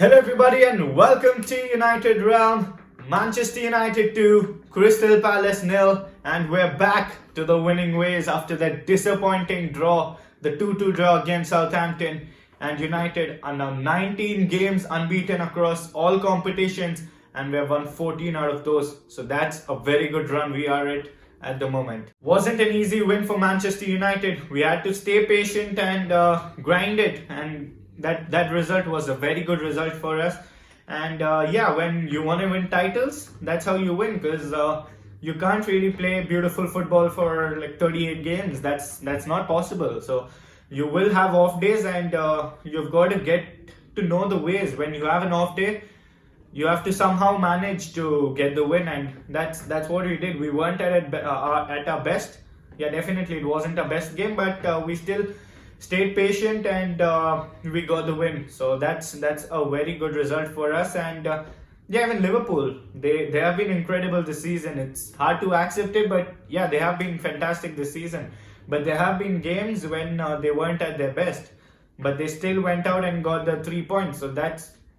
Hello everybody and welcome to United Realm. Manchester United 2, Crystal Palace 0, and we're back to the winning ways after that disappointing draw, the 2-2 draw against Southampton. And United are now 19 games unbeaten across all competitions, and we have won 14 out of those. So that's a very good run we are at the moment. Wasn't an easy win for Manchester United. We had to stay patient and grind it, and that result was a very good result for us. And when you want to win titles, that's how you win, because you can't really play beautiful football for like 38 games. That's not possible. So you will have off days, and you've got to get to know the ways. When you have an off day, you have to somehow manage to get the win, and that's what we did. We weren't at our best. Yeah, definitely it wasn't our best game, but we still stayed patient, and we got the win. So that's a very good result for us. And even Liverpool, they have been incredible this season. It's hard to accept it, but yeah, they have been fantastic this season. But there have been games when they weren't at their best, but they still went out and got the 3 points. So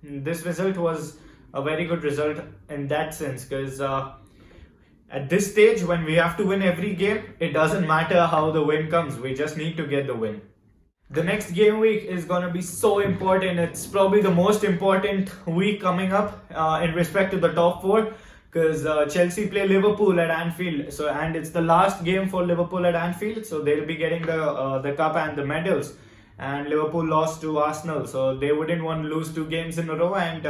this result was a very good result in that sense, because at this stage, when we have to win every game, it doesn't matter how the win comes. We just need to get the win. The next game week is going to be so important. It's probably the most important week coming up in respect to the top four, because Chelsea play Liverpool at Anfield. And it's the last game for Liverpool at Anfield, so they'll be getting the cup and the medals. And Liverpool lost to Arsenal, so they wouldn't want to lose 2 games in a row. And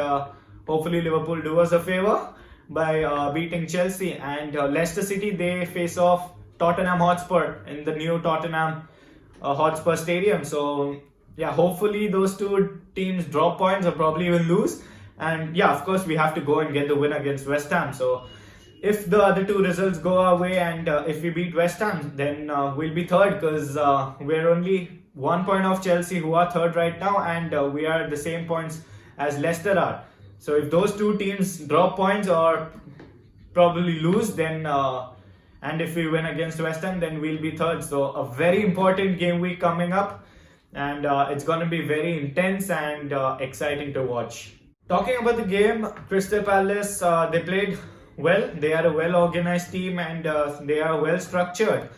hopefully Liverpool do us a favor by beating Chelsea. And Leicester City, they face off Tottenham Hotspur in the new Tottenham Hotspur Stadium. So yeah, hopefully those 2 teams drop points or probably even lose. And yeah, of course we have to go and get the win against West Ham. So if the other 2 results go our way, and if we beat West Ham, then we'll be third, because we're only 1 point off Chelsea, who are third right now, and we are the same points as Leicester are. So if those 2 teams drop points or probably lose, then and if we win against West Ham, then we'll be third. So a very important game week coming up, and it's going to be very intense and exciting to watch. Talking about the game, Crystal Palace, they played well. They are a well-organized team, and they are well structured.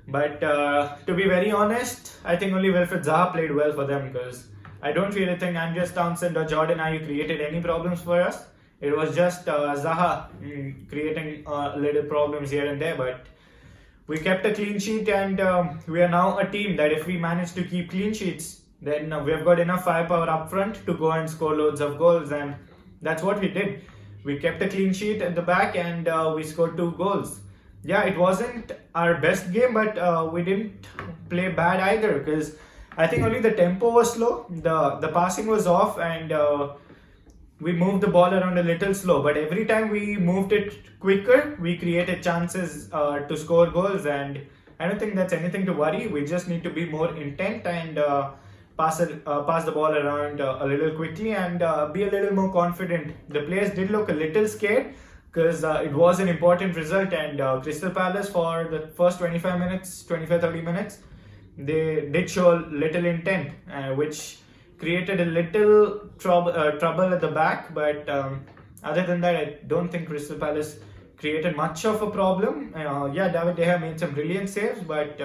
But to be very honest, I think only Wilfried Zaha played well for them, because I don't really think Andreas Townsend or Jordan Ayew created any problems for us. It was just Zaha creating little problems here and there, but we kept a clean sheet, and we are now a team that if we manage to keep clean sheets, then we have got enough firepower up front to go and score loads of goals, and that's what we did. We kept a clean sheet at the back, and we scored 2 goals. Yeah, it wasn't our best game, but we didn't play bad either, because I think only the tempo was slow, the passing was off, and we moved the ball around a little slow. But every time we moved it quicker, we created chances to score goals, and I don't think that's anything to worry. We just need to be more intent and pass the ball around a little quickly, and be a little more confident. The players did look a little scared, because it was an important result, and Crystal Palace, for the first 25-30 minutes, they did show little intent, which created a little trouble at the back. But other than that, I don't think Crystal Palace created much of a problem. David De Gea made some brilliant saves, but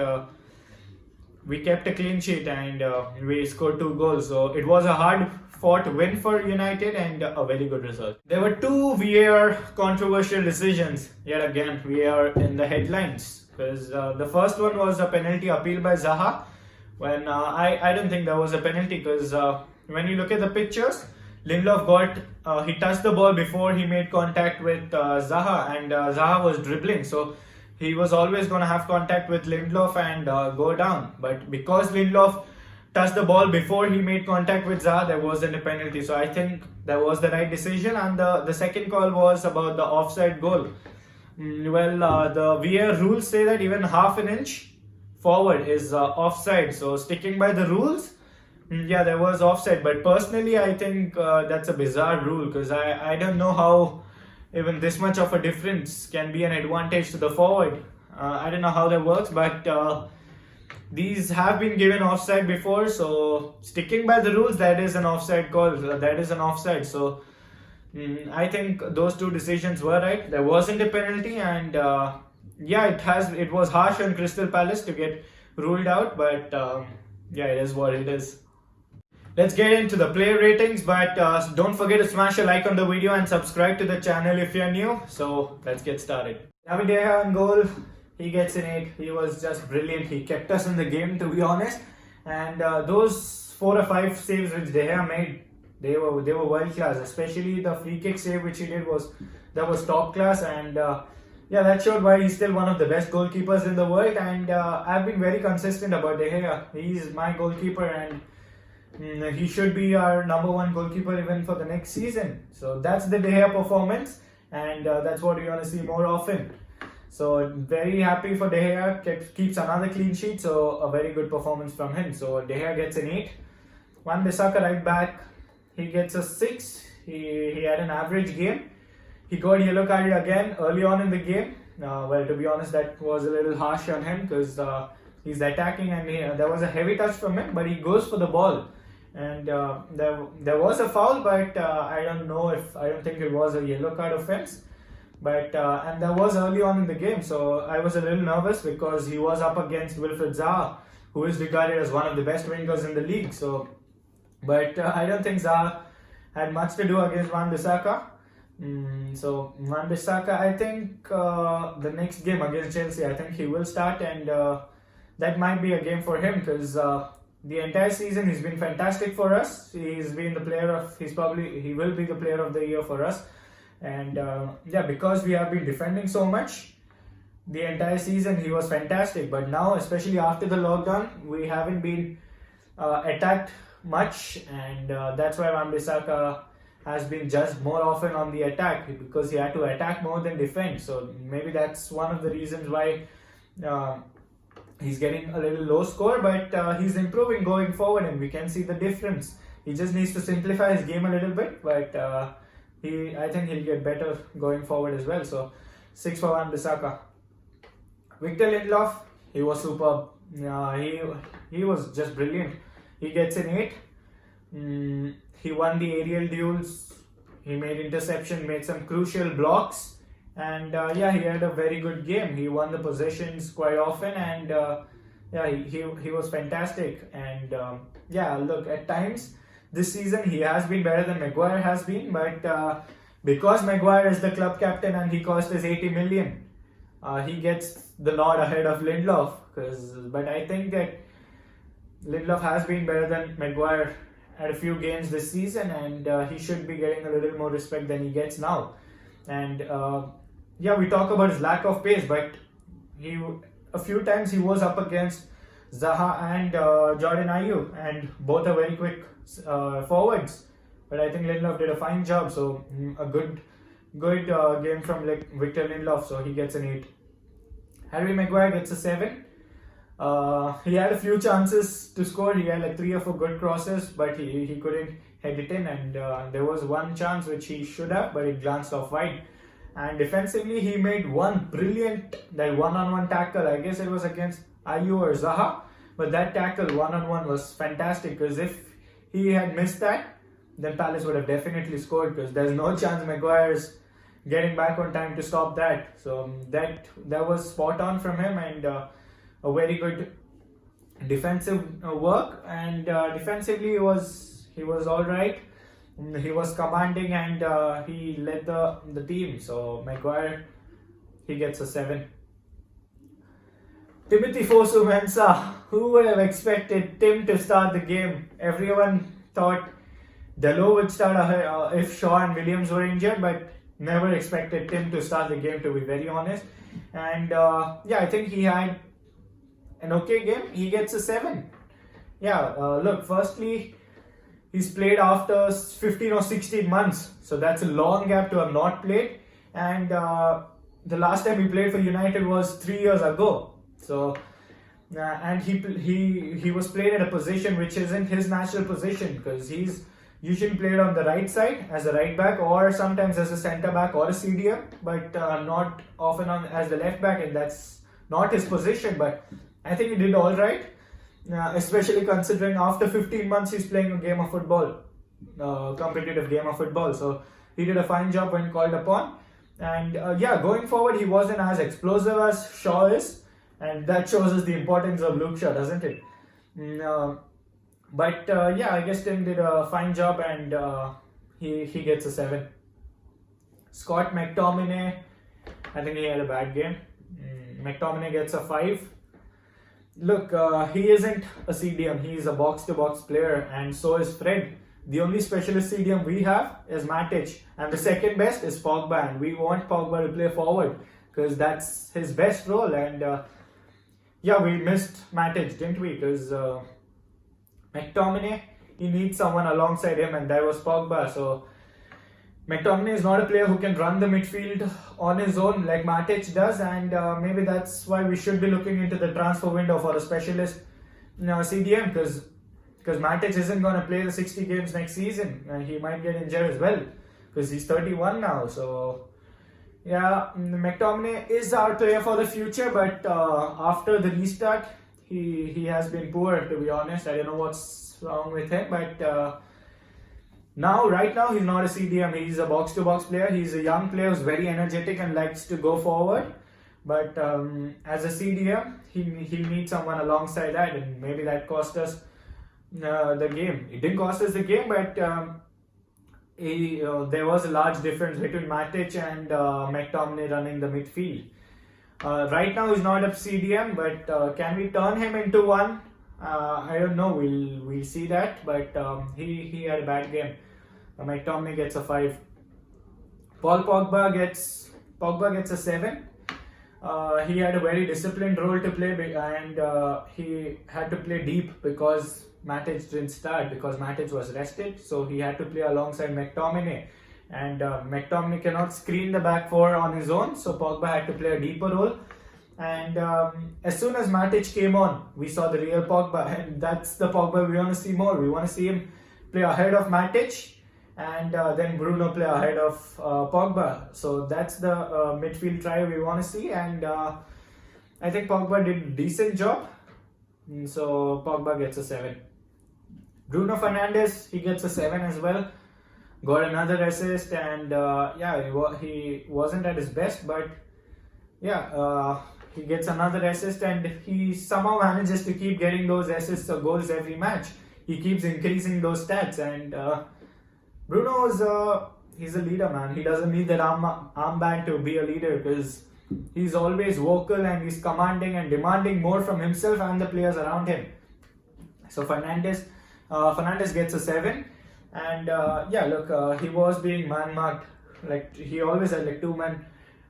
we kept a clean sheet, and we scored 2 goals. So it was a hard-fought win for United, and a very good result. There were 2 VAR controversial decisions. Yet again, we are in the headlines, because the first one was a penalty appeal by Zaha, when I don't think that was a penalty, because when you look at the pictures, Lindelof he touched the ball before he made contact with Zaha, and Zaha was dribbling, so he was always going to have contact with Lindelof and go down. But because Lindelof touched the ball before he made contact with Zaha, there wasn't a penalty. So I think that was the right decision. And the second call was about the offside goal. The VAR rules say that even half an inch forward is offside. So sticking by the rules, there was offside. But personally, I think that's a bizarre rule, because I don't know how even this much of a difference can be an advantage to the forward. I don't know how that works, but these have been given offside before, so sticking by the rules, that is an offside call. That is an offside. So I think those two decisions were right. There wasn't a penalty, and yeah, it was harsh on Crystal Palace to get ruled out, but yeah, it is what it is. Let's get into the player ratings, but don't forget to smash a like on the video and subscribe to the channel if you're new. So let's get started. David De Gea on goal. He gets an 8. He was just brilliant. He kept us in the game, to be honest. And those 4 or 5 saves which De Gea made, they were world class. Especially the free kick save which he did was top class. And yeah, that showed why he's still one of the best goalkeepers in the world. And I've been very consistent about De Gea. He's my goalkeeper, and he should be our #1 goalkeeper even for the next season. So that's the De Gea performance, and that's what we want to see more often. So very happy for De Gea, keeps another clean sheet, so a very good performance from him. So De Gea gets an 8. Wan-Bissaka right back, he gets a 6. He had an average game. He got yellow carded again early on in the game. Well, to be honest, that was a little harsh on him because he's attacking, and there was a heavy touch from him, but he goes for the ball. And there was a foul, but I don't think it was a yellow card offense. But and that was early on in the game, so I was a little nervous because he was up against Wilfried Zaha, who is regarded as one of the best wingers in the league. So, but I don't think Zaha had much to do against Wan-Bissaka. So Wan-Bissaka, I think the next game against Chelsea, I think he will start, and that might be a game for him because the entire season he's been fantastic for us. He will be the player of the year for us. And yeah, because we have been defending so much the entire season, he was fantastic. But now, especially after the lockdown, we haven't been attacked much, and that's why Wan-Bissaka has been judged more often on the attack, because he had to attack more than defend. So maybe that's one of the reasons why he's getting a little low score, but he's improving going forward, and we can see the difference. He just needs to simplify his game a little bit, but I think he'll get better going forward as well. So 6 for Wan-Bissaka. Victor Lindelof, he was superb. He was just brilliant. He gets an 8. He won the aerial duels. He made interception, made some crucial blocks, and yeah, he had a very good game. He won the possessions quite often, and yeah, he was fantastic. And yeah, look, at times this season he has been better than Maguire has been, but because Maguire is the club captain and he cost us 80 million, he gets the nod ahead of Lindelof. But I think that Lindelof has been better than Maguire at a few games this season, and he should be getting a little more respect than he gets now. And yeah, we talk about his lack of pace, but a few times he was up against Zaha and Jordan Ayew, and both are very quick forwards. But I think Lindelof did a fine job, so a good game from Victor Lindelof, so he gets an 8. Harry Maguire gets a 7. He had a few chances to score. He had like 3 or 4 good crosses, but he couldn't head it in, and there was one chance which he should have, but it glanced off wide. And defensively, he made one brilliant one-on-one tackle. I guess it was against Ayew or Zaha, but that tackle one-on-one was fantastic, because if he had missed that, then Palace would have definitely scored, because there's no chance Maguire's getting back on time to stop that. So that was spot on from him, and a very good defensive work. And defensively, he was all right. He was commanding, and he led the team. So Maguire, he gets a 7. Timothy Fosu-Mensah, who would have expected Tim to start the game? Everyone thought Dalot would start if Shaw and Williams were injured, but never expected Tim to start the game, to be very honest. And yeah, I think he had an okay game. He gets a 7. Yeah, look, firstly, he's played after 15 or 16 months, so that's a long gap to have not played. And the last time he played for United was 3 years ago. So, and he was played at a position which isn't his natural position, because he's usually played on the right side as a right back, or sometimes as a centre back or a CDM, but not often as the left back, and that's not his position. But I think he did all right. especially considering after 15 months he's playing a game of football, competitive game of football. So he did a fine job when called upon. And going forward, he wasn't as explosive as Shaw is, and that shows us the importance of Luke Shaw, doesn't it? I guess Tim did a fine job, and he gets a 7. Scott McTominay, I think he had a bad game. McTominay gets a 5. Look, he isn't a CDM, he is a box-to-box player, and so is Fred. The only specialist CDM we have is Matic, and the second best is Pogba, and we want Pogba to play forward because that's his best role. And we missed Matic, didn't we? Because McTominay, he needs someone alongside him, and that was Pogba. So McTominay is not a player who can run the midfield on his own like Matic does, and maybe that's why we should be looking into the transfer window for a specialist CDM, because Matic isn't going to play the 60 games next season, and he might get injured as well because he's 31 now. So McTominay is our player for the future, but after the restart, he has been poor, to be honest. I don't know what's wrong with him, but right now he's not a CDM. He's a box-to-box player. He's a young player who's very energetic and likes to go forward. But as a CDM, he'll need someone alongside that, and maybe that cost us the game. It didn't cost us the game, but there was a large difference between Matic and McTominay running the midfield. Right now he's not a CDM, but can we turn him into one? I don't know. We'll see that. But he had a bad game. McTominay gets a 5. Pogba gets a 7. He had a very disciplined role to play, and he had to play deep because Matic didn't start, because Matic was rested, so he had to play alongside McTominay, and McTominay cannot screen the back four on his own, so Pogba had to play a deeper role. And as soon as Matic came on, we saw the real Pogba, and that's the Pogba we want to see more. We want to see him play ahead of Matic, and then Bruno play ahead of Pogba. So that's the midfield trio we want to see, and I think Pogba did a decent job, so Pogba gets a 7. Bruno Fernandes, he gets a 7 as well. Got another assist, and he wasn't at his best, but he gets another assist, and he somehow manages to keep getting those assists or goals every match. He keeps increasing those stats, and Bruno he's a leader, man. He doesn't need that armband to be a leader, because he's always vocal and he's commanding and demanding more from himself and the players around him. So Fernandes gets a 7, and he was being man-marked. Like, he always had like 2 men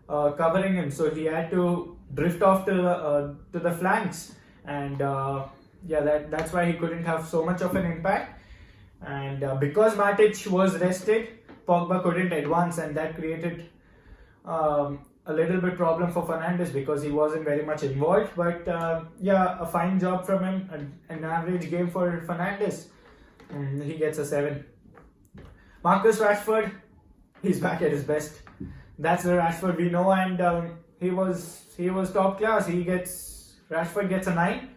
covering him, so he had to drift off to the flanks, and that's why he couldn't have so much of an impact. And because Matic was rested, Pogba couldn't advance, and that created a little bit problem for Fernandes because he wasn't very much involved. But a fine job from him, an average game for Fernandes. He gets a 7. Marcus Rashford, he's back at his best. That's the Rashford we know, and he was top class. Rashford gets a 9.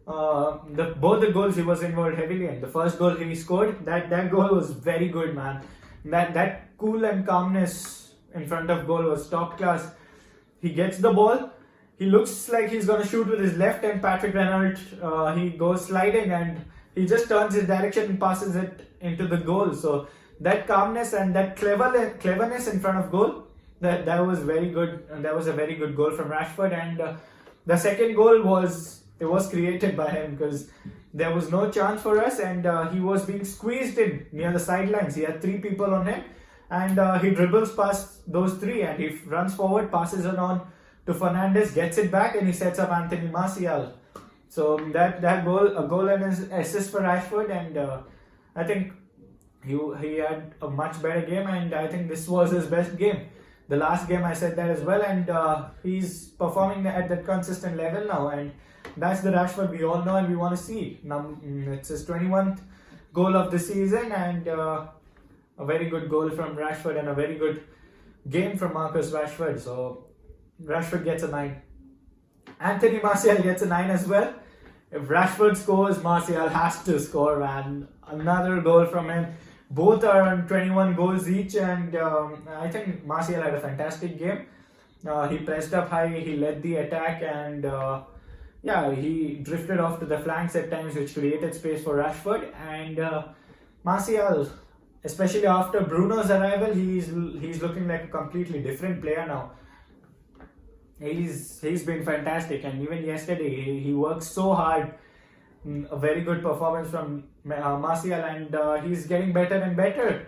Both the goals he was involved heavily in. The first goal he scored, that goal was very good, man. That cool and calmness in front of goal was top class. He gets the ball, he looks like he's gonna shoot with his left, and Patrick Reynolds, he goes sliding and he just turns his direction and passes it into the goal. So that calmness and that cleverness in front of goal, that was very good, and that was a very good goal from Rashford. And the second goal was created by him, because there was no chance for us, and he was being squeezed in near the sidelines. He had 3 people on him, and he dribbles past those 3, and he runs forward, passes it on to Fernandes, gets it back, and he sets up Anthony Martial. So that goal, a goal and an assist for Rashford, and I think he had a much better game, and I think this was his best game. The last game I said that as well, and he's performing at that consistent level now, and that's the Rashford we all know and we want to see. Now, it's his 21st goal of the season, and a very good goal from Rashford, and a very good game from Marcus Rashford. So Rashford gets a 9. Anthony Martial gets a 9 as well. If Rashford scores, Martial has to score, man. Another goal from him. Both are on 21 goals each, and I think Martial had a fantastic game. He pressed up high, he led the attack, and yeah, he drifted off to the flanks at times, which created space for Rashford. And Martial, especially after Bruno's arrival, he's looking like a completely different player now. He's been fantastic, and even yesterday he worked so hard. A very good performance from Martial, and he's getting better and better.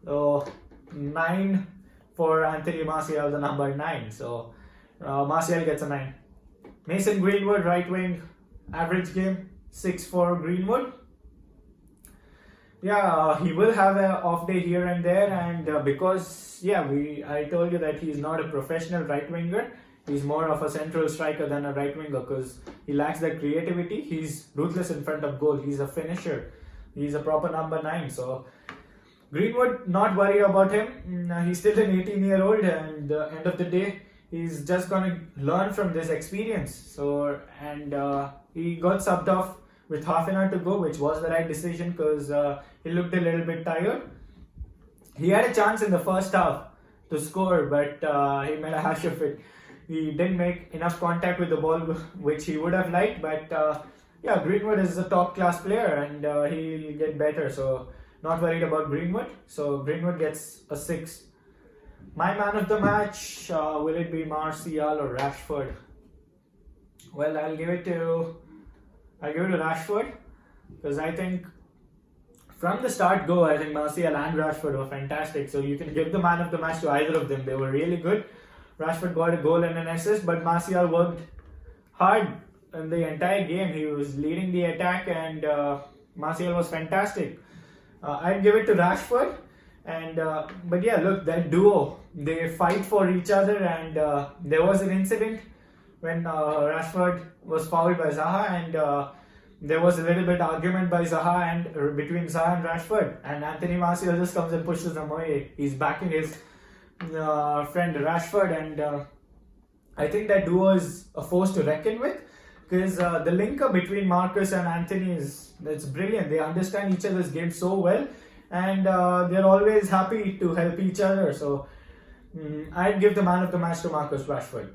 So 9 for Anthony Martial, the number 9. So Martial gets a 9. Mason Greenwood, right wing, average game, 6 for Greenwood. Yeah, he will have an off day here and there, and because I told you that he's not a professional right winger. He's more of a central striker than a right winger because he lacks that creativity. He's ruthless in front of goal. He's a finisher. He's a proper number 9. So Greenwood, not worry about him. He's still an 18-year-old, and end of the day, he's just gonna learn from this experience. So he got subbed off with half an hour to go, which was the right decision because he looked a little bit tired. He had a chance in the first half to score, but he made a hash of it. He didn't make enough contact with the ball, which he would have liked. But Greenwood is a top-class player, and he'll get better. So not worried about Greenwood. So Greenwood gets a 6. My man of the match, will it be Martial or Rashford? Well, I'll give it to Rashford because I think from the start go, I think Martial and Rashford were fantastic. So you can give the man of the match to either of them. They were really good. Rashford got a goal and an assist, but Martial worked hard in the entire game. He was leading the attack, and Martial was fantastic. I'd give it to Rashford. And but yeah, look, that duo, they fight for each other, and there was an incident when Rashford was fouled by Zaha, and there was a little bit argument by Zaha and between Zaha and Rashford, and Anthony Martial just comes and pushes them away. He's backing his friend Rashford, and I think that duo is a force to reckon with because the link up between Marcus and Anthony it's brilliant. They understand each other's game so well, and they're always happy to help each other. So I'd give the man of the match to Marcus Rashford.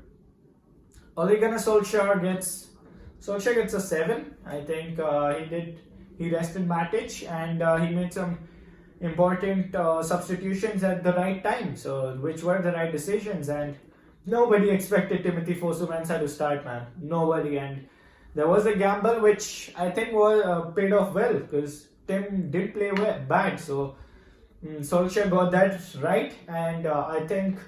Ole Gunnar Solskjaer gets a 7. I think he rested Matic, and he made some important substitutions at the right time, so which were the right decisions. And nobody expected Timothy Fosu-Mensah to start, man. Nobody. And there was a gamble which I think was paid off well because Tim did play bad. So Solskjaer got that right, and I think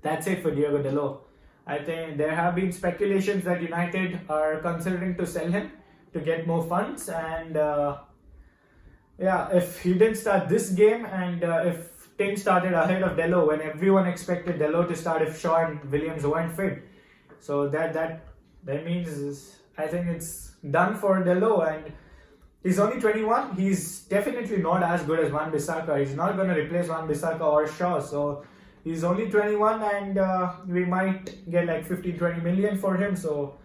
that's it for Diogo Dalot. I think there have been speculations that United are considering to sell him to get more funds, and if he didn't start this game, and if Tim started ahead of Dalot when everyone expected Dalot to start if Shaw and Williams weren't fit, so that means I think it's done for Dalot. And he's only 21. He's definitely not as good as Wan-Bissaka. He's not going to replace Wan-Bissaka or Shaw. So he's only 21, and we might get like 15-20 million for him. So,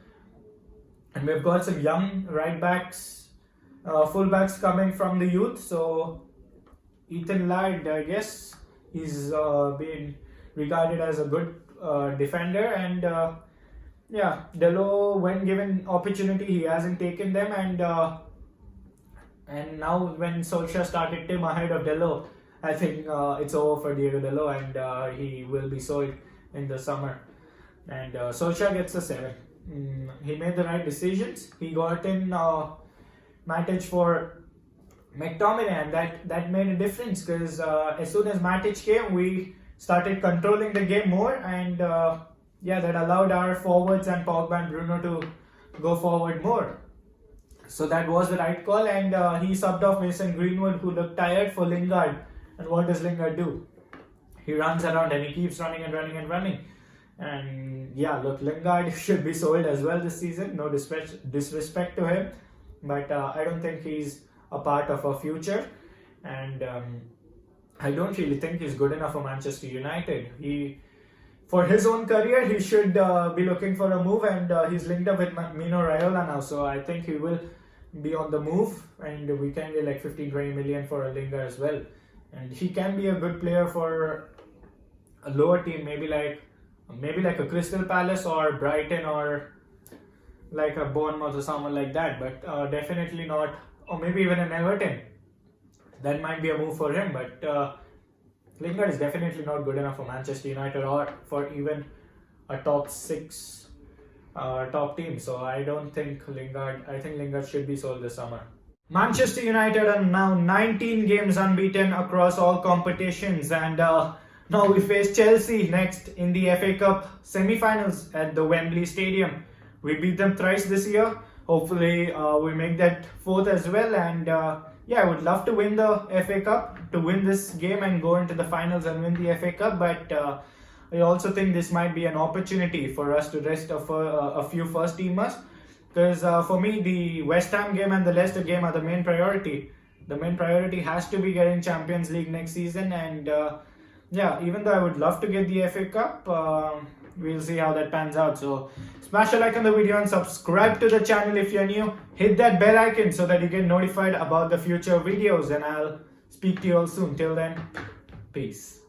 and we've got some young right backs, fullbacks coming from the youth. So Ethan Laird, I guess, he's been regarded as a good defender, and Dalot, when given opportunity, he hasn't taken them, and now when Solskjaer started Tim ahead of Dalot, I think it's over for Diogo Dalot, and he will be sold in the summer. And Solskjaer gets a 7. He made the right decisions. He got in Matic for McTominay, and that made a difference because as soon as Matic came, we started controlling the game more, and that allowed our forwards and Pogba and Bruno to go forward more. So that was the right call, and he subbed off Mason Greenwood, who looked tired, for Lingard. And what does Lingard do? He runs around and he keeps running and running and running. And look, Lingard should be sold as well this season. No disrespect to him, but I don't think he's a part of our future, and I don't really think he's good enough for Manchester United. for his own career, he should be looking for a move, and he's linked up with Mino Raiola now, so I think he will be on the move, and we can get like 15-20 million for a Lingard as well. And he can be a good player for a lower team, maybe like a Crystal Palace or Brighton or like a Bournemouth or someone like that, but definitely not, or maybe even an Everton. That might be a move for him, but Lingard is definitely not good enough for Manchester United or for even a top 6 top team. So I don't think Lingard. I think Lingard should be sold this summer. Manchester United are now 19 games unbeaten across all competitions, and now we face Chelsea next in the FA Cup semi-finals at the Wembley Stadium. We beat them thrice this year. Hopefully, we make that fourth as well. And yeah, I would love to win the FA Cup, to win this game and go into the finals and win the FA Cup. But I also think this might be an opportunity for us to rest a few first teamers. Because for me, the West Ham game and the Leicester game are the main priority. The main priority has to be getting Champions League next season. And yeah, even though I would love to get the FA Cup, we'll see how that pans out. So smash a like on the video and subscribe to the channel if you're new. Hit that bell icon so that you get notified about the future videos, and I'll speak to you all soon. Till then, peace.